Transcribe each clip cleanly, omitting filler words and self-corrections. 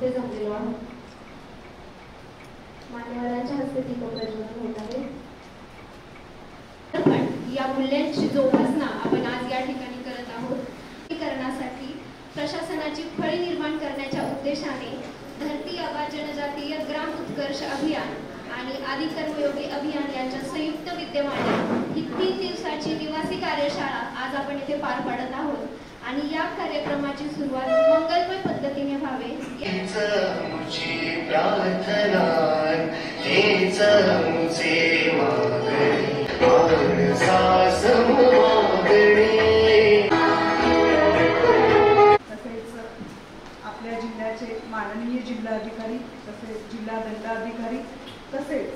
इथे जमलेलो आहोत। मान्यवरांच्या हस्ते दीपक प्रज्वलन होत आहे। या मूल्यांची जोपासना आपण आज या ठिकाणी करत आहोत। करण्यासाठी प्रशासनाची फळी निर्माण करण्याच्या उद्देशाने धरती आबा जनजातीय ग्राम उत्कर्ष अभियान आणि आदि कर्मयोगी अभियान यांच्या संयुक्त विद्यमाने ही 3 दिवसाची निवासी कार्यशाळा आज आपण इथे पार पाडत आहोत आणि या कार्यक्रमाची सुरुवात मंगलमय पद्धतीने व्हावे आपल्या जिल्ह्याचे माननीय जिल्हाधिकारी तसेच जिल्हा दंडाधिकारी तसेच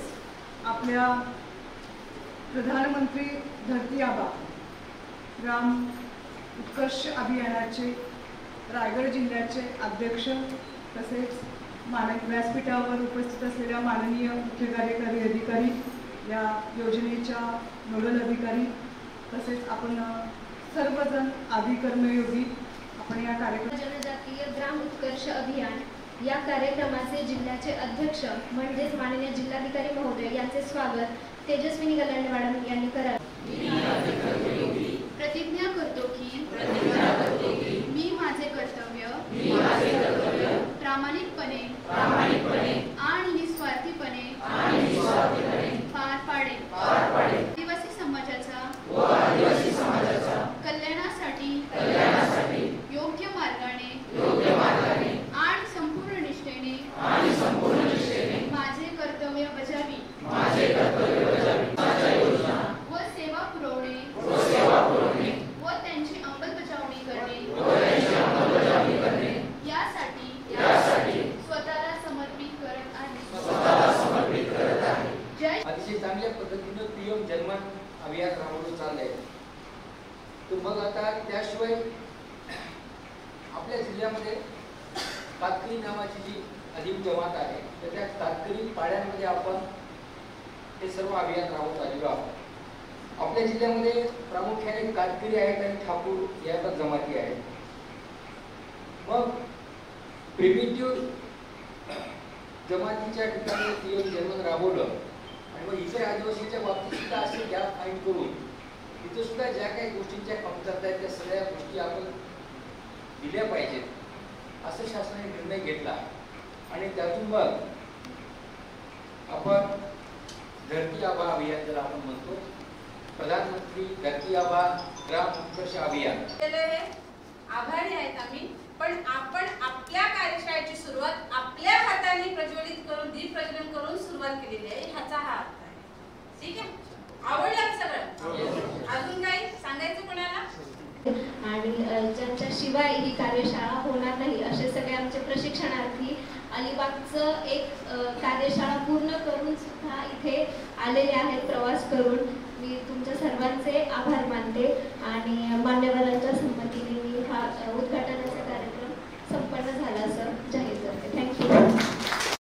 आपल्या प्रधानमंत्री धरती आबा ग्राम उत्कर्ष अभियानाचे रायगड जिल्ह्याचे अध्यक्ष तसेच व्यासपीठावर उपस्थित असलेल्या माननीय मुख्य कार्यकारी अधिकारी या योजनेच्या नोडल अधिकारी तसेच आपण सर्वजण आदि कर्मयोगी आपण या जनजातीय ग्राम उत्कर्ष अभियान या कार्यक्रमाचे जिल्ह्याचे अध्यक्ष म्हणजेच माननीय जिल्हाधिकारी महोदय यांचे स्वागत तेजस्विनी गलांडे मॅडम यांनी करावे। प्रतिज्ञा करतो की मी माझे कर्तव्य प्रामाणिकपणे आणि निस्वार्थीपणे पार पाडेन। आदिवासी समाजाचा कल्याणासाठी योग्य मार्गाने आणि संपूर्ण निष्ठेने माझे कर्तव्य बजावी व सेवा पुरवणे व त्यांची अंमलबजावणी करणे यासाठी स्वतःला समर्पित करत आहे। जय। अतिशय चांगल्या पद्धतीने पीएम जनमन अभियान राबवलं चाललंय। तर मग आता त्याशिवाय आपल्या जिल्ह्यामध्ये तातकरी नावाची जी अधिक जमात आहे तर त्या तातकरी पाड्यांमध्ये आपण हे सर्व अभियान राबवत आलेलो आहोत। आपल्या जिल्ह्यामध्ये प्रामुख्याने कातकरी आहेत आणि ठाकूर या पण जमाती आहेत। मग प्रिमिटिव्ह जमातीच्या ठिकाणी पीएम जनमन राबवलं आणि मग इतर आदिवासीच्या बाबतीत सुद्धा असे गॅप फाईंड करून तिथे सुद्धा ज्या काही गोष्टींच्या कमतरता आहेत त्या सगळ्या गोष्टी आपण दिल्या पाहिजेत असं शासनाने निर्णय घेतला आणि त्यातून मग आपण धरती आबा अभियान ज्याला आपण म्हणतो प्रधानमंत्री धरती आबा ग्राम उत्कर्ष अभियान आभारी आहेत आम्ही। पण आपण आपल्या कार्यशाळेची सुरुवात आपल्या हाताने प्रज्वलित करून दीप प्रज्वलन करून सुरुवात केलेली आहे ह्याचा हा अर्थ आहे। ठीक आहे, आवडलं सगळं? अजून काही सांगायचं कोणाला? आणि ज्यांच्या शिवाय ही कार्यशाळा होणार नाही असे सगळे आमचे प्रशिक्षणार्थी अलिबागचं एक कार्यशाळा पूर्ण करून सुद्धा इथे आलेले आहेत प्रवास करून। मी तुमच्या सर्वांचे आभार मानते आणि मान्यवरांच्या संमतीने मी हा उद्घाटन